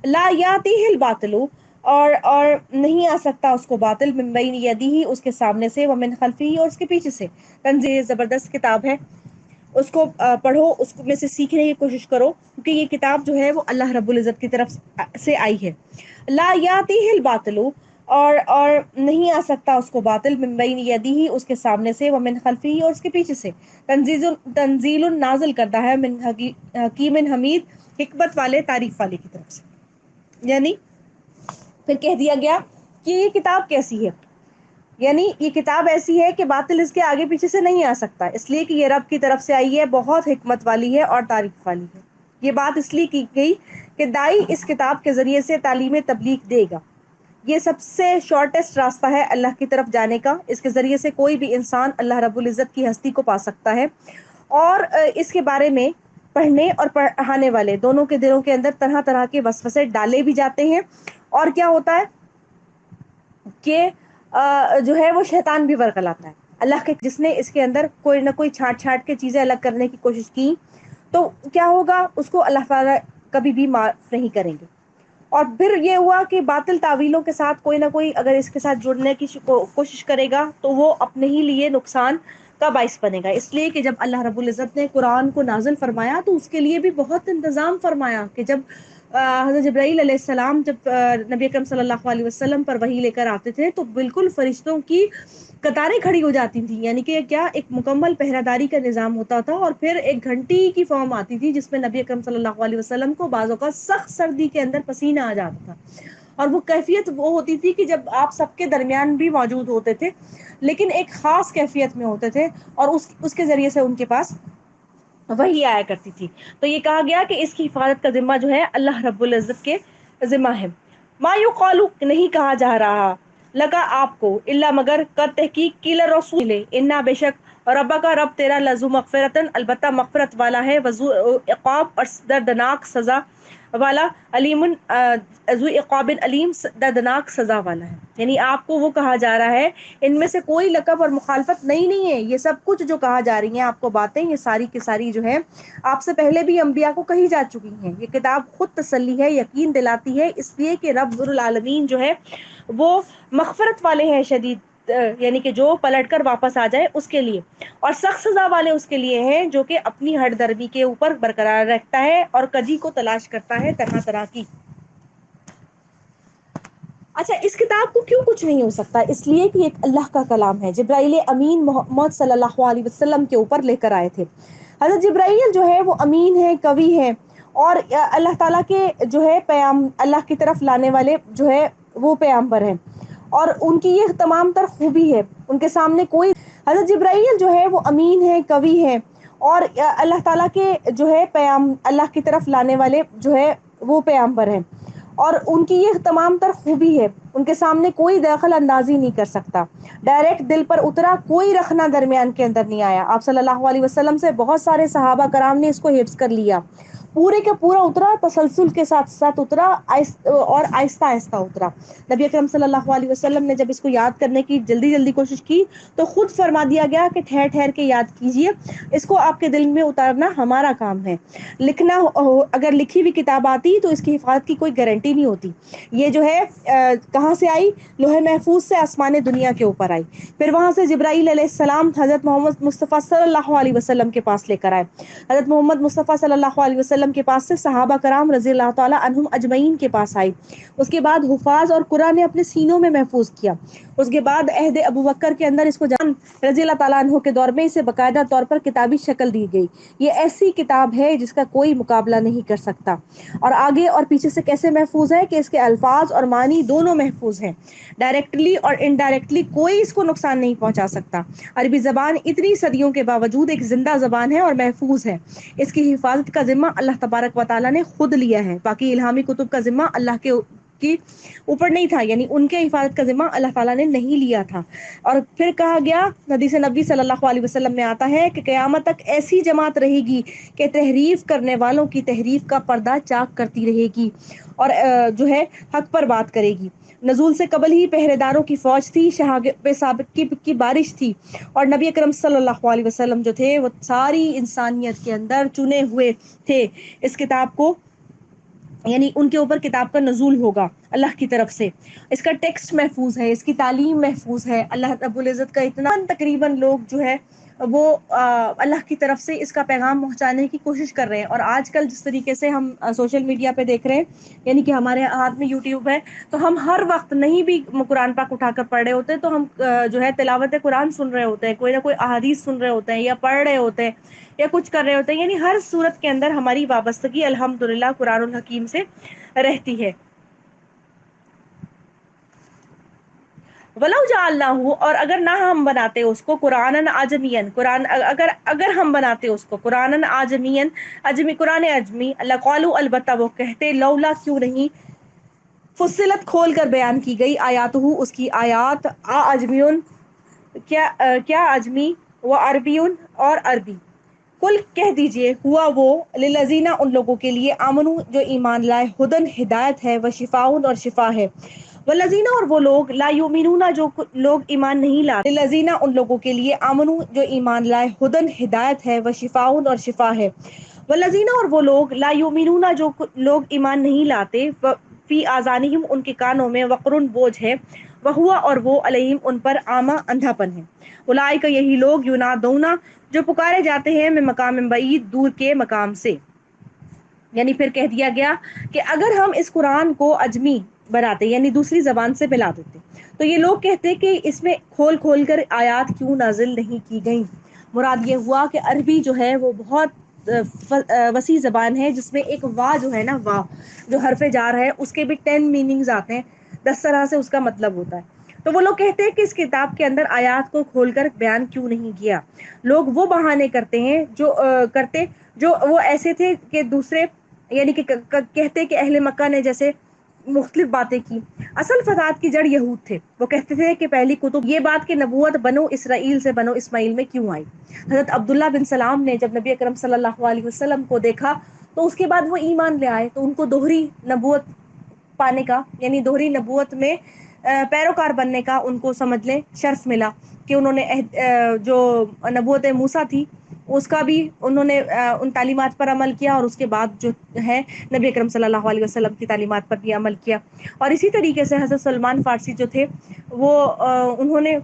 لا یاتیہ الباطل، اور نہیں آ سکتا اس کو باطل، من بین یدیہ اس کے سامنے سے، ومن خلفہ اور اس کے پیچھے سے، تنزیل زبردست کتاب ہے، اس کو پڑھو، اس میں سے سیکھنے کی کوشش کرو، کیونکہ یہ کتاب جو ہے وہ اللہ رب العزت کی طرف سے آئی ہے۔ لا یاتیہ الباطل، اور نہیں آ سکتا اس کو باطل، من بین یدیہ اس کے سامنے سے، ومن خلفہ اور اس کے پیچھے سے، تنزیل نازل کرتا ہے، من حکیم حمید حکمت والے تعریف والے کی طرف سے۔ یعنی پھر کہہ دیا گیا کہ یہ کتاب کیسی ہے، یعنی یہ کتاب ایسی ہے کہ باطل اس کے آگے پیچھے سے نہیں آ سکتا، اس لیے کہ یہ رب کی طرف سے آئی ہے، بہت حکمت والی ہے اور تعریف والی ہے۔ یہ بات اس لیے کی گئی کہ دائی اس کتاب کے ذریعے سے تعلیم تبلیغ دے گا، یہ سب سے شارٹیسٹ راستہ ہے اللہ کی طرف جانے کا، اس کے ذریعے سے کوئی بھی انسان اللہ رب العزت کی ہستی کو پا سکتا ہے، اور اس کے بارے میں پڑھنے اور پڑھانے والے دونوں کے دلوں کے اندر طرح طرح کے وسوسے ڈالے بھی جاتے ہیں، اور کیا ہوتا ہے کہ جو ہے وہ شیطان بھی ورگلاتا ہے اللہ کے، جس نے اس کے اندر کوئی نہ کوئی چھانٹ چھانٹ کے چیزیں الگ کرنے کی کوشش کی تو کیا ہوگا؟ اس کو اللہ تعالیٰ کبھی بھی معاف نہیں کریں گے۔ اور پھر یہ ہوا کہ باطل تعویلوں کے ساتھ کوئی نہ کوئی اگر اس کے ساتھ جڑنے کی کوشش کرے گا تو وہ اپنے ہی لیے نقصان کا باعث بنے گا، اس لیے کہ جب اللہ رب العزت نے قرآن کو نازل فرمایا تو اس کے لیے بھی بہت انتظام فرمایا کہ جب حضرت جبرائیل علیہ السلام جب نبی اکرم صلی اللہ علیہ وسلم پر وحی لے کر آتے تھے تو بالکل فرشتوں کی قطاریں کھڑی ہو جاتی تھیں، یعنی کہ کیا ایک مکمل پہرہ داری کا نظام ہوتا تھا، اور پھر ایک گھنٹی کی فارم آتی تھی جس میں نبی اکرم صلی اللہ علیہ وسلم کو بعضوں کا سخت سردی کے اندر پسینہ آ جاتا تھا، اور وہ کیفیت وہ ہوتی تھی کہ جب آپ سب کے درمیان بھی موجود ہوتے تھے لیکن ایک خاص کیفیت میں ہوتے تھے، اور اس کے ذریعے سے ان کے پاس وہی آیا کرتی تھی۔ تو یہ کہا گیا کہ اس کی حفاظت کا ذمہ جو ہے اللہ رب العزت کے ذمہ ہے۔ ما یقالو نہیں کہا جا رہا لگا آپ کو الا مگر قد تحقیق کیل رسول انا بے شک ربا کا رب تیرا لذو مغفرتن البتہ مغفرت والا ہے، وذو عقاب اور دردناک سزا والا، علیم ذو عقاب علیم دردناک سزا والا ہے۔ یعنی آپ کو وہ کہا جا رہا ہے، ان میں سے کوئی لقب اور مخالفت نہیں ہے، یہ سب کچھ جو کہا جا رہی ہیں آپ کو باتیں، یہ ساری کی ساری جو ہے آپ سے پہلے بھی انبیاء کو کہی جا چکی ہیں۔ یہ کتاب خود تسلی ہے، یقین دلاتی ہے، اس لیے کہ رب العالمین جو ہے وہ مغفرت والے ہیں شدید، یعنی کہ جو پلٹ کر واپس آ جائے اس کے لیے، اور سخت سزا والے اس کے لیے ہیں جو کہ اپنی ہٹ درمی کے اوپر برقرار رکھتا ہے اور کجی کو تلاش کرتا ہے طرح طرح کی۔ اچھا، اس کتاب کو کیوں کچھ نہیں ہو سکتا؟ اس لیے کہ ایک اللہ کا کلام ہے، جبرائیل امین محمد صلی اللہ علیہ وسلم کے اوپر لے کر آئے تھے۔ حضرت جبرائیل جو ہے وہ امین ہے، قوی ہے، اور اللہ تعالیٰ کے جو ہے پیام اللہ کی طرف لانے والے جو ہے وہ پیامبر ہیں، اور ان کی یہ تمام تر خوبی ہے، ان کے سامنے کوئی حضرت جبرائیل جو ہے وہ امین ہے، قوی ہے، اور اللہ تعالیٰ کے جو ہے پیام اللہ کی طرف لانے والے جو ہے وہ پیامبر ہیں، اور ان کی یہ تمام تر خوبی ہے، ان کے سامنے کوئی دخل اندازی نہیں کر سکتا، ڈائریکٹ دل پر اترا، کوئی رخنا درمیان کے اندر نہیں آیا۔ آپ صلی اللہ علیہ وسلم سے بہت سارے صحابہ کرام نے اس کو حفظ کر لیا، پورے کا پورا اترا، تسلسل کے ساتھ ساتھ اترا، اور آہستہ آہستہ اترا۔ نبی اکرم صلی اللہ علیہ وسلم نے جب اس کو یاد کرنے کی جلدی کوشش کی تو خود فرما دیا گیا کہ ٹھہر ٹھہر کے یاد کیجئے، اس کو آپ کے دل میں اتارنا ہمارا کام ہے۔ لکھنا اگر لکھی ہوئی کتاب آتی تو اس کی حفاظت کی کوئی گارنٹی نہیں ہوتی۔ یہ جو ہے کہاں سے آئی؟ لوح محفوظ سے آسمان دنیا کے اوپر آئی، پھر وہاں سے جبرائیل علیہ السلام حضرت محمد مصطفیٰ صلی اللہ علیہ وسلم کے پاس لے کر آئے، حضرت محمد مصطفیٰ صلی اللہ علیہ وسلم کے پاس سے صحابہ کرام رضی اللہ تعالی عنہم اجمعین کے پاس آئی، اس کے بعد حفاظ اور قرآن نے اپنے سینوں میں محفوظ کیا، اس کے بعد عہد ابوبکر کے اندر اس کو جان رضی اللہ تعالیٰ عنہ کے دور میں اسے باقاعدہ طور پر کتابی شکل دی گئی۔ یہ ایسی کتاب ہے جس کا کوئی مقابلہ نہیں کر سکتا، اور آگے اور پیچھے سے کیسے محفوظ ہے کہ اس کے الفاظ اور معنی دونوں محفوظ ہیں، ڈائریکٹلی اور انڈائریکٹلی کوئی اس کو نقصان نہیں پہنچا سکتا۔ عربی زبان اتنی صدیوں کے باوجود ایک زندہ زبان ہے اور محفوظ ہے، اس کی حفاظت کا ذمہ اللہ تبارک و تعالیٰ نے خود لیا ہے، باقی الہامی کتب کا ذمہ اللہ کے کی اوپر نہیں تھا، یعنی ان کے حفاظت کا ذمہ اللہ تعالیٰ نے نہیں لیا تھا۔ اور پھر کہا گیا، حدیث نبی صلی اللہ علیہ وسلم میں آتا ہے کہ قیامت تک ایسی جماعت رہے گی کہ تحریف کرنے والوں کی تحریف کا پردہ چاک کرتی رہے گی، اور جو ہے حق پر بات کرے گی۔ نزول سے قبل ہی پہرے داروں کی فوج تھی، شہاب سابق کی بارش تھی، اور نبی اکرم صلی اللہ علیہ وسلم جو تھے وہ ساری انسانیت کے اندر چنے ہوئے تھے۔ اس کتاب کو یعنی ان کے اوپر کتاب کا نزول ہوگا اللہ کی طرف سے، اس کا ٹیکسٹ محفوظ ہے، اس کی تعلیم محفوظ ہے، اللہ رب العزت کا تقریباً لوگ جو ہے وہ اللہ کی طرف سے اس کا پیغام پہنچانے کی کوشش کر رہے ہیں۔ اور آج کل جس طریقے سے ہم سوشل میڈیا پہ دیکھ رہے ہیں، یعنی کہ ہمارے ہاتھ میں یوٹیوب ہے، تو ہم ہر وقت نہیں بھی قرآن پاک اٹھا کر پڑھ رہے ہوتے تو ہم جو ہے تلاوت قرآن سن رہے ہوتے ہیں، کوئی نہ کوئی احادیث سن رہے ہوتے ہیں، یا پڑھ رہے ہوتے ہیں، یا کچھ کر رہے ہوتے ہیں، یعنی ہر صورت کے اندر ہماری وابستگی الحمدللہ قرآن الحکیم سے رہتی ہے۔ ولو جعلناہ، اور اگر نہ ہم بناتے اس کو قرآن عجمین، قرآن اگر ہم بناتے اس کو قرآن عجمین، قرآن عجمی، لقالوا البتہ وہ کہتے، لولا کیوں نہیں، فصلت کھول کر بیان کی گئی، آیاتہ اس کی آیات، عجمیون کیا عجمی، و عربیون اور عربی، کل کہہ دیجئے، ہوا وہ للذین ان لوگوں کے لیے، آمنو جو ایمان لائے، ہدن ہدایت ہے، و شفاؤن اور شفا ہے، والذین اور وہ لوگ، لا یؤمنون جو لوگ ایمان نہیں لاتے، للذین ان لوگوں کے لیے، آمنو جو ایمان لائے، ہدن ہدایت ہے، و شفاؤن اور شفا ہے، والذین اور وہ لوگ، لا یؤمنون جو لوگ ایمان نہیں لاتے، فی آذانہم ان کے کانوں میں، وقرن بوجھ ہے، وہوا اور وہ علیہم ان پر عامہ اندھا پن ہے، اولئک یہی لوگ ینادونا جو پکارے جاتے ہیں میں مقام بعید دور کے مقام سے. یعنی پھر کہہ دیا گیا کہ اگر ہم اس قرآن کو اجمی بناتے یعنی دوسری زبان سے ملا دیتے تو یہ لوگ کہتے کہ اس میں کھول کھول کر آیات کیوں نازل نہیں کی گئیں. مراد یہ ہوا کہ عربی جو ہے وہ بہت وسیع زبان ہے، جس میں ایک وا جو ہے نا، وا جو حرف جار ہے، اس کے بھی 10 میننگز آتے ہیں، 10 طرح سے اس کا مطلب ہوتا ہے. تو وہ لوگ کہتے ہیں کہ اس کتاب کے اندر آیات کو کھول کر بیان کیوں نہیں کیا. لوگ وہ بہانے کرتے ہیں جو وہ ایسے تھے کہ دوسرے یعنی کہ کہتے کہ اہل مکہ نے جیسے مختلف باتیں کی. اصل فساد کی جڑ یہود تھے، وہ کہتے تھے کہ پہلی کتب یہ بات کہ نبوت بنو اسرائیل سے بنو اسماعیل میں کیوں آئی. حضرت عبداللہ بن سلام نے جب نبی اکرم صلی اللہ علیہ وسلم کو دیکھا تو اس کے بعد وہ ایمان لے آئے، تو ان کو دوہری نبوت پانے کا یعنی دوہری نبوت میں پیروکار بننے کا ان کو سمجھ لیں شرف ملا کہ انہوں نے جو نبوت موسیٰ تھی اس کا بھی انہوں نے ان تعلیمات پر عمل کیا، اور اس کے بعد جو ہے نبی اکرم صلی اللہ علیہ وسلم کی تعلیمات پر بھی عمل کیا. اور اسی طریقے سے حضرت سلمان فارسی جو تھے وہ انہوں نے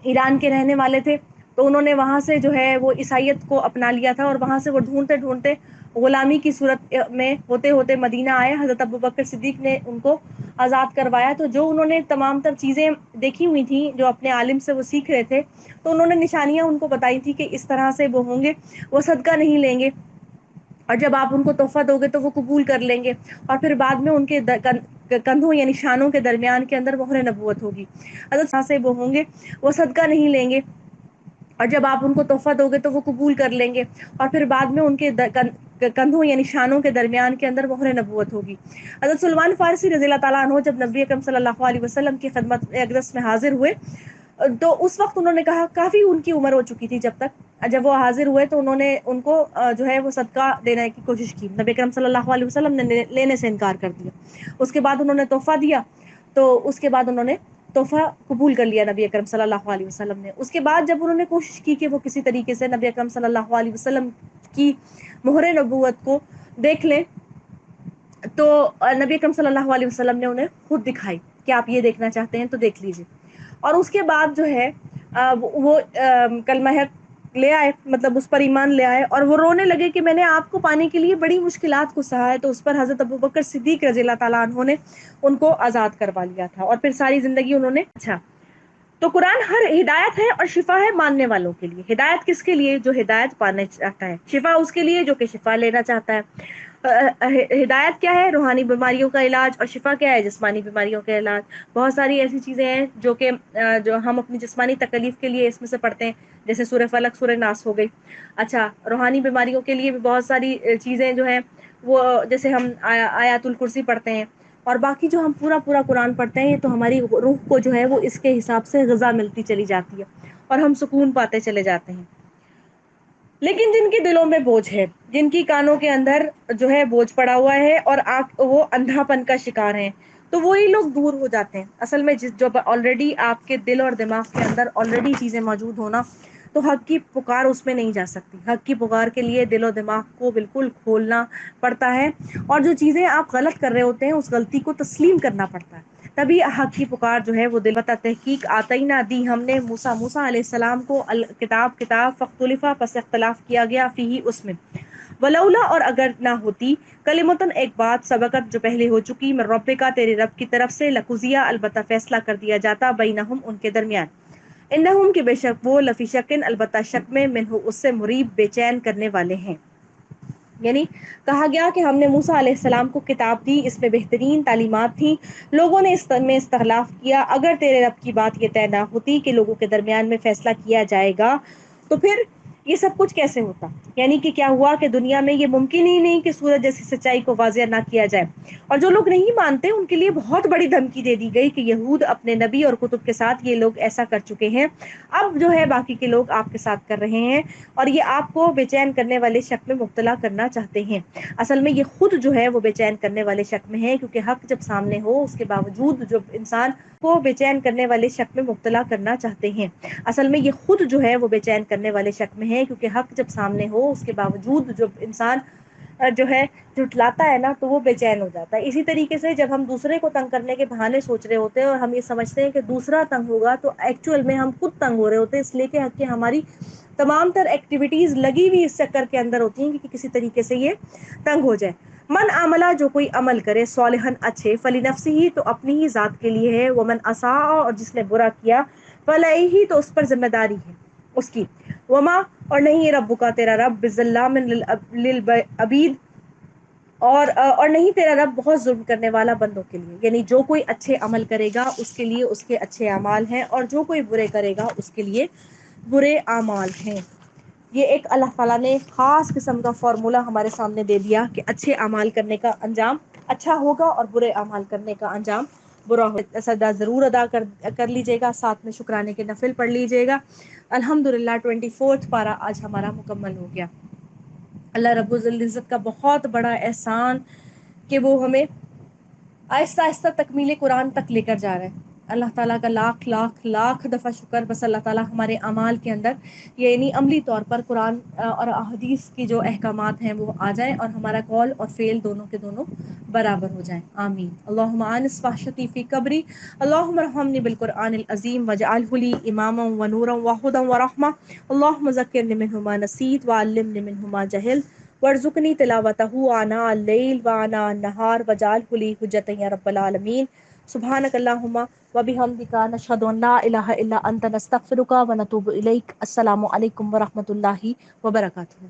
ایران کے رہنے والے تھے، تو انہوں نے وہاں سے جو ہے وہ عیسائیت کو اپنا لیا تھا، اور وہاں سے وہ ڈھونڈتے ڈھونڈتے غلامی کی صورت میں ہوتے ہوتے مدینہ آئے. حضرت ابوبکر صدیق نے ان کو آزاد کروایا. تو جو انہوں نے تمام تر چیزیں دیکھی ہوئی تھیں جو اپنے عالم سے وہ سیکھ رہے تھے، تو انہوں نے نشانیاں ان کو بتائی تھی کہ اس طرح سے وہ ہوں گے، وہ صدقہ نہیں لیں گے، اور جب آپ ان کو تحفہ دو گے تو وہ قبول کر لیں گے، اور پھر بعد میں ان کے کندھوں یعنی شانوں کے درمیان کے اندر مہر نبوت ہوگی. اگر سے وہ ہوں گے وہ صدقہ نہیں لیں گے، اور جب آپ ان کو تحفہ دو گے تو وہ قبول کر لیں گے، اور پھر بعد میں ان کے کندھوں یعنی شانوں کے درمیان کے اندر مہر نبوت ہوگی. حضرت سلمان فارسی رضی اللہ تعالیٰ عنہ جب نبی اکرم صلی اللہ علیہ وسلم کی خدمت اقدس میں حاضر ہوئے تو اس وقت انہوں نے کہا، کافی ان کی عمر ہو چکی تھی جب تک، جب وہ حاضر ہوئے تو انہوں نے ان کو جو ہے وہ صدقہ دینے کی کوشش کی. نبی اکرم صلی اللہ علیہ وسلم نے لینے سے انکار کر دیا. اس کے بعد انہوں نے تحفہ دیا، تو اس کے بعد انہوں نے تحفہ قبول کر لیا نبی اکرم صلی اللہ علیہ وسلم نے. اس کے بعد جب انہوں نے کوشش کی کہ وہ کسی طریقے سے نبی اکرم صلی اللہ علیہ وسلم کی مہر نبوت کو دیکھ لیں، تو نبی اکرم صلی اللہ علیہ وسلم نے انہیں خود دکھائی کہ آپ یہ دیکھنا چاہتے ہیں تو دیکھ لیجیے. اور اس کے بعد جو ہے وہ کلمہ لے آئے، مطلب اس پر ایمان لے آئے، اور وہ رونے لگے کہ میں نے آپ کو پانے کے لیے بڑی مشکلات کو سہا ہے. تو اس پر حضرت ابوبکر صدیق رضی اللہ تعالیٰ عنہ نے ان کو آزاد کروا لیا تھا، اور پھر ساری زندگی انہوں نے اچھا. تو قرآن ہر ہدایت ہے اور شفا ہے ماننے والوں کے لیے. ہدایت کس کے لیے؟ جو ہدایت پانا چاہتا ہے. شفا اس کے لیے جو کہ شفا لینا چاہتا ہے. ہدایت کیا ہے؟ روحانی بیماریوں کا علاج، اور شفا کیا ہے؟ جسمانی بیماریوں کا علاج. بہت ساری ایسی چیزیں ہیں جو ہم اپنی جسمانی تکلیف کے لیے اس میں سے پڑھتے ہیں، جیسے سورہ فلق، سورہ ناس ہو گئی. اچھا، روحانی بیماریوں کے لیے بھی بہت ساری چیزیں جو ہیں وہ جیسے ہم آیات الکرسی پڑھتے ہیں، اور باقی جو ہم پورا قرآن پڑھتے ہیں تو ہماری روح کو جو ہے وہ اس کے حساب سے غذا ملتی چلی جاتی ہے، اور ہم سکون پاتے چلے جاتے ہیں. لیکن جن کے دلوں میں بوجھ ہے، جن کی کانوں کے اندر جو ہے بوجھ پڑا ہوا ہے، اور وہ اندھا پن کا شکار ہیں، تو وہی لوگ دور ہو جاتے ہیں. اصل میں جو آلریڈی آپ کے دل اور دماغ کے اندر آلریڈی چیزیں موجود ہونا، تو حق کی پکار اس میں نہیں جا سکتی. حق کی پکار کے لیے دل و دماغ کو بالکل کھولنا پڑتا ہے، اور جو چیزیں آپ غلط کر رہے ہوتے ہیں اس غلطی کو تسلیم کرنا پڑتا ہے. تبھی حق کی پکار جو ہے وہ دل بتا. تحقیق آتینا دی ہم نے موسیٰ علیہ السلام کو کتاب فاختلفا پس اختلاف کیا گیا فیہ اس میں. ولولا اور اگر نہ ہوتی، کلمتن ایک بات، سبقت جو پہلے ہو چکی، من ربک تیرے رب کی طرف سے، لقضی البتہ فیصلہ کر دیا جاتا، بینہم ان کے درمیان. انہم کہ بے شک وہ، لفی شکن البتہ شک میں، منہ اس سے، مریب بے چین کرنے والے ہیں. یعنی کہا گیا کہ ہم نے موسیٰ علیہ السلام کو کتاب دی، اس میں بہترین تعلیمات تھیں، لوگوں نے اس میں اختلاف کیا. اگر تیرے رب کی بات یہ طے نہ ہوتی کہ لوگوں کے درمیان میں فیصلہ کیا جائے گا، تو پھر یہ سب کچھ کیسے ہوتا؟ یعنی کہ کیا ہوا کہ دنیا میں یہ ممکن ہی نہیں کہ سورج جیسی سچائی کو واضح نہ کیا جائے. اور جو لوگ نہیں مانتے ان کے لیے بہت بڑی دھمکی دے دی گئی کہ یہود اپنے نبی اور کتب کے ساتھ یہ لوگ ایسا کر چکے ہیں، اب جو ہے باقی کے لوگ آپ کے ساتھ کر رہے ہیں، اور یہ آپ کو بے چین کرنے والے شک میں مبتلا کرنا چاہتے ہیں. اصل میں یہ خود جو ہے وہ بے چین کرنے والے شک میں ہے، کیونکہ حق جب سامنے ہو اس کے باوجود جو انسان کو بے چین کرنے والے شک میں مبتلا کرنا چاہتے ہیں. اصل میں یہ خود جو ہے وہ بے چین کرنے والے شک میں ہے، کیونکہ حق جب سامنے ہو اس کے باوجود جو انسان جو ہے جھٹلاتا ہے نا تو وہ بے چین ہو جاتا ہے۔ اسی طریقے سے جب ہم دوسرے کو تنگ کرنے کے بہانے سوچ رہے ہوتے ہیں اور ہم یہ سمجھتے ہیں کہ دوسرا تنگ ہوگا، تو ایکچوئل میں ہم خود تنگ ہو رہے ہوتے ہیں، اس لیے کہ ہماری تمام تر ایکٹیویٹیز لگی ہوئی اس چکر کے اندر ہوتی ہیں کہ کسی طریقے سے یہ تنگ ہو جائے۔ من عملہ، جو کوئی عمل کرے، صالحن اچھے، فلنفسی ہی تو اپنی ہی ذات کے لیے ہے، ومن اساء اور جس نے برا کیا، فعلیہ تو اس پر ذمہ داری ہے اس کی، وما اور نہیں ربک کا تیرا رب بظلام للعبید اور نہیں تیرا رب بہت ظلم کرنے والا بندوں کے لیے، یعنی جو کوئی اچھے عمل کرے گا اس کے لیے اس کے اچھے اعمال ہیں، اور جو کوئی برے کرے گا اس کے لیے برے اعمال ہیں۔ یہ ایک اللہ تعالیٰ نے خاص قسم کا فارمولہ ہمارے سامنے دے دیا کہ اچھے اعمال کرنے کا انجام اچھا ہوگا اور برے اعمال کرنے کا انجام برا ہوگا۔ سجدہ ضرور ادا کر لیجیے گا، ساتھ میں شکرانے کے نفل پڑھ لیجیے گا۔ الحمدللہ 24 پارہ آج ہمارا مکمل ہو گیا۔ اللہ رب العزت کا بہت بڑا احسان کہ وہ ہمیں آہستہ آہستہ تکمیل قرآن تک لے کر جا رہے ہیں۔ اللہ تعالیٰ کا لاکھ لاکھ لاکھ دفعہ شکر، بس اللہ تعالیٰ ہمارے اعمال کے اندر یعنی عملی طور پر قرآن اور احادیث کی جو احکامات ہیں وہ آ جائیں، اور ہمارا قول اور فعل دونوں کے دونوں برابر ہو جائیں، آمین۔ اللہم آنس وحشتی فی قبری، اللہم ارحمنی بالقرآن العظیم واجعلہ لی اماما ونورا وہدی ورحمہ، اللہم ذکرنی منہ ما نسیت وعلمنی منہ ما جہلت وارزقنی تلاوتہ آناء اللیل وآناء النہار واجعلہ لی حجۃ یا رب العالمین۔ سبحانک اللہم وبحمدک، نشہد ان لا الہ الا انت، نستغفرک ونتوب الیک۔ السلام علیکم ورحمۃ اللہ وبرکاتہ۔